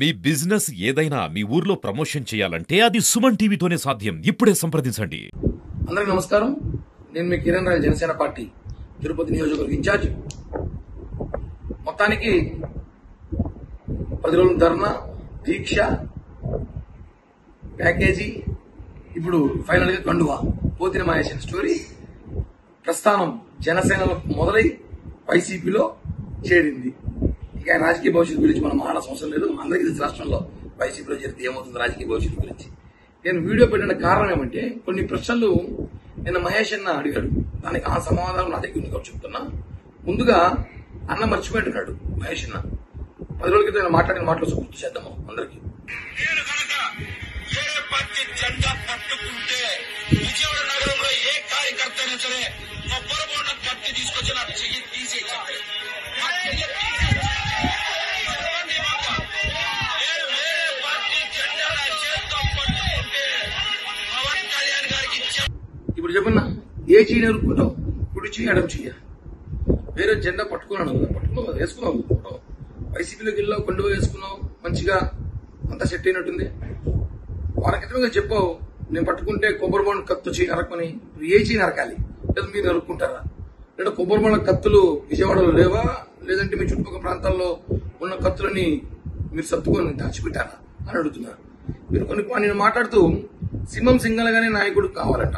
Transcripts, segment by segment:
మీ business ఏదైనా మీ ఊర్లో promotion చేయాలంటే అది సుమన్ టీవీతోనే సాధ్యం. ఇప్పుడే సంప్రదించండి. అందరికీ నమస్కారం. నేను మీ కిరణ్ రాయల్, జనసేన పార్టీ తిరుపతి నియోజకవర్గ ఇన్ఛార్జ్. మొత్తానికి 10 రోజుల ధర్నా, దీక్ష, ప్యాకేజీ, ఇప్పుడు ఫైనల్ గా కండువా, పోతిన మహేషన్ స్టోరీ ప్రస్థానం జనసేనలో మొదలై వైసీపీలో చేరింది. ఇక ఆయన రాజకీయ భవిష్యత్తు గురించి మనం మాట్లాడాల్సిన అవసరం లేదు. అందరికీ తెలిసి రాష్ట్రంలో వైసీపీలో చేరితే ఏమవుతుంది రాజకీయ భవిష్యత్తు గురించి. నేను వీడియో పెట్టిన కారణం ఏమంటే, కొన్ని ప్రశ్నలు నిన్న మహేష్ అన్న అడిగాడు. దానికి ఆ సమాధానం నా దగ్గర ఉంది చెప్తున్నా. ముందుగా అన్న మర్చిపోయింటున్నాడు మహేష్ అన్న. 10 రోజుల క్రితం మాట్లాడిన మాటలు గుర్తు చేద్దాము అందరికి. జెండా పట్టుకుంటే విజయవాడ నగరంలో ఏ కార్యకర్త అయినా సరే కొబ్బరి బోండం కత్తి తీసుకొచ్చి నాకు చెయ్యి తీసేయాలి. పవన్ కళ్యాణ్ గారికి ఇప్పుడు చెప్పన్నా, ఏ చెయ్యి నరుక్కుంటావు? కుడి చెయ్యి, ఎడం చెయ్య. వేరే జెండా పట్టుకున్నాను, పట్టుకున్నావు, వేసుకున్నావు. వైసీపీలోకి వెళ్ళావు, కొండ వేసుకున్నావు, మంచిగా అంతా సెట్ అయినట్టుంది. వారి క్రితంగా చెప్పావు, నేను పట్టుకుంటే కొబ్బరి బొండ కత్తు చేయి నరకమని. ఇప్పుడు ఏ చేయి నరకాలి? లేదా మీరు నరుక్కుంటారా? లేదా కొబ్బరి బొండ కత్తులు విజయవాడలో లేవా? లేదంటే మీ చుట్టుపక్కల ప్రాంతాల్లో ఉన్న కత్తులని మీరు సర్దుకొని దాచిపెట్టారా అని అడుగుతున్నారు. మీరు నేను మాట్లాడుతూ సింహం సింగల్గానే నాయకుడు కావాలంట.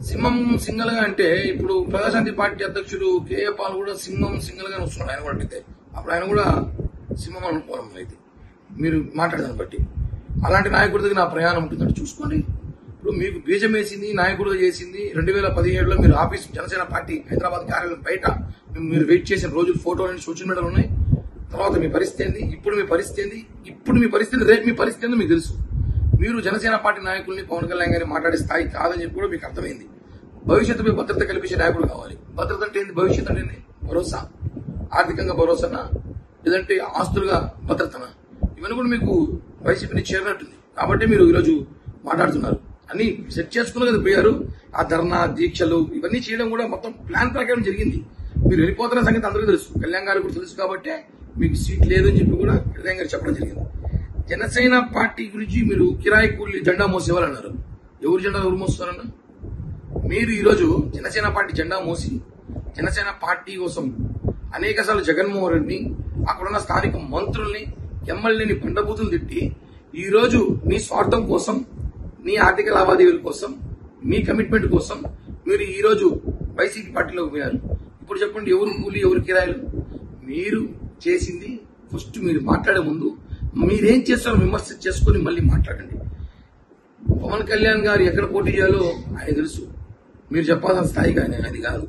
సింహం సింగల్గా అంటే ఇప్పుడు ప్రజాశాంతి పార్టీ అధ్యక్షుడు కేఏ పాల్ కూడా సింహం సింగల్గానే వస్తున్నాడు. ఆయన కూడా అడిగితే అప్పుడు ఆయన కూడా సింహం అనుకోవడం అయితే మీరు మాట్లాడదాన్ని బట్టి అలాంటి నాయకుడి దగ్గర నా ప్రయాణం ఉంటుందంటే చూసుకోండి. ఇప్పుడు మీకు బీజం వేసింది, నాయకుడిగా చేసింది 2017లో మీరు ఆఫీస్ జనసేన పార్టీ హైదరాబాద్ కార్యాలయం బయట మీరు వెయిట్ చేసిన రోజులు ఫోటోలు సోషల్ మీడియాలో ఉన్నాయి. తర్వాత మీ పరిస్థితి ఏంది, ఇప్పుడు మీ పరిస్థితి ఏంది, రేపు మీ పరిస్థితి ఏందో మీకు తెలుసు. మీరు జనసేన పార్టీ నాయకుల్ని పవన్ కళ్యాణ్ గారిని మాట్లాడే స్థాయి కాదని చెప్పి కూడా మీకు అర్థమైంది. భవిష్యత్తుపై భద్రత కల్పించే నాయకుడు కావాలి. భద్రత అంటే ఏంది? భవిష్యత్తు అంటే ఏంది? భరోసా, ఆర్థికంగా భరోసానా, లేదంటే ఆస్తులుగా భద్రతనా? ఇవన్నీ కూడా మీకు వైసీపీని చేరినట్టుంది. కాబట్టి మీరు ఈరోజు మాట్లాడుతున్నారు. అన్ని సెట్ చేసుకున్న కదా పోయారు. ఆ ధర్నా, దీక్షలు ఇవన్నీ చేయడం కూడా మొత్తం ప్లాన్ ప్రకారం జరిగింది. మీరు వెళ్ళిపోతున్న సంగతి అందరికీ తెలుసు, కళ్యాణ్ గారికి కూడా తెలుసు. కాబట్టి మీకు సీట్ లేదు అని చెప్పి కూడా కళ్యాణ్ గారు చెప్పడం జరిగింది. జనసేన పార్టీ గురించి మీరు కిరాయి కూలి జెండా మోసేవాళ్ళన్నారు. ఎవరు జెండా ఎవరు మోస్తారన్నా? మీరు ఈరోజు జనసేన పార్టీ జెండా మోసి జనసేన పార్టీ కోసం అనేక సార్లు జగన్మోహన్ రెడ్డిని, అక్కడున్న స్థానిక మంత్రుల్ని, ఎమ్మెల్యేని బండబూతులు తిట్టి ఈ రోజు నీ స్వార్థం కోసం, నీ ఆర్థిక లావాదేవీల కోసం, మీ కమిట్మెంట్ కోసం మీరు ఈ రోజు వైసీపీ పార్టీలోకి పోయారు. ఇప్పుడు చెప్పండి, ఎవరు కూలి ఎవరు కిరాయిలు? మీరు చేసింది ఫస్ట్ మీరు మాట్లాడే ముందు మీరేం చేస్తారో విమర్శ చేసుకుని మళ్ళీ మాట్లాడండి. పవన్ కళ్యాణ్ గారు ఎక్కడ పోటీ చేయాలో ఆయన తెలుసు. మీరు చెప్పాల్సిన స్థాయి కానీ అది కాదు.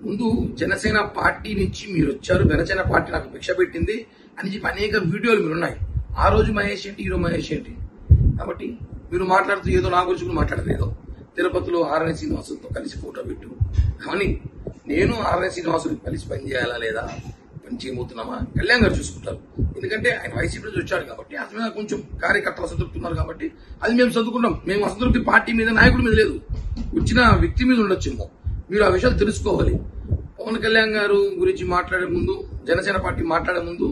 ముందు జనసేన పార్టీ నుంచి మీరు వచ్చారు, జనసేన పార్టీ నాకు భిక్ష పెట్టింది అని చెప్పి అనేక వీడియోలు మీరు ఉన్నాయి. ఆ రోజు మహేష్ ఏంటి, ఈరోజు మహేష్ ఏంటి? కాబట్టి మీరు మాట్లాడుతూ ఏదో నా గురించి కూడా మాట్లాడదు. ఏదో తిరుపతిలో ఆర్ఎన్ శ్రీనివాసులతో కలిసి ఫోటో పెట్టు. కానీ నేను ఆర్ఎన్ శ్రీనివాసులు కలిసి పనిచేయాలా లేదా, పని చేయబోతున్నామా కళ్యాణ్ గారు చూసుకుంటారు. ఎందుకంటే ఆయన వైసీపీ నుంచి వచ్చాడు కాబట్టి అతని మీద కొంచెం కార్యకర్తలు అసంతృప్తున్నారు. కాబట్టి అది మేము చదువుకున్నాం. మేము అసంతృప్తి పార్టీ మీద, నాయకుడి మీద లేదు, వచ్చిన వ్యక్తి మీద ఉండొచ్చేమో. మీరు ఆ విషయాలు తెలుసుకోవాలి. పవన్ కళ్యాణ్ గారు గురించి మాట్లాడే ముందు, జనసేన పార్టీ మాట్లాడే ముందు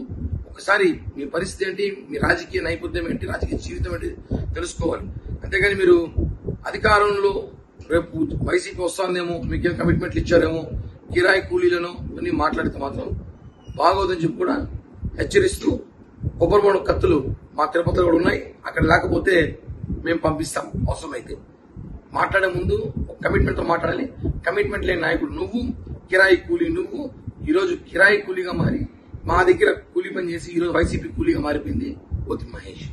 ఒకసారి మీ పరిస్థితి ఏంటి, మీ రాజకీయ నైపుణ్యం ఏంటి, రాజకీయ జీవితం ఏంటి తెలుసుకోవాలి. అంతేగాని మీరు అధికారంలో రేపు వైసీపీ వస్తుందేమో, మీకేం కమిట్మెంట్లు ఇచ్చారేమో, కిరాయి కూలీలను ఇవన్నీ మాట్లాడితే మాత్రం బాగోదని చెప్పి కూడా హెచ్చరిస్తూ, కొబ్బరి బొండ కత్తులు మా తిరుపతిలో కూడా ఉన్నాయి, అక్కడ లేకపోతే మేము పంపిస్తాం అవసరమైతే. మాట్లాడే ముందు ఒక కమిట్మెంట్తో మాట్లాడాలి. కమిట్మెంట్ లేని నాయకుడు నువ్వు, కిరాయి కూలీ నువ్వు. ఈరోజు కిరాయి కూలీగా మారి మా దగ్గర కూలీ పని చేసి ఈరోజు వైసీపీ కూలీగా మారిపోయింది పోతిన మహేష్.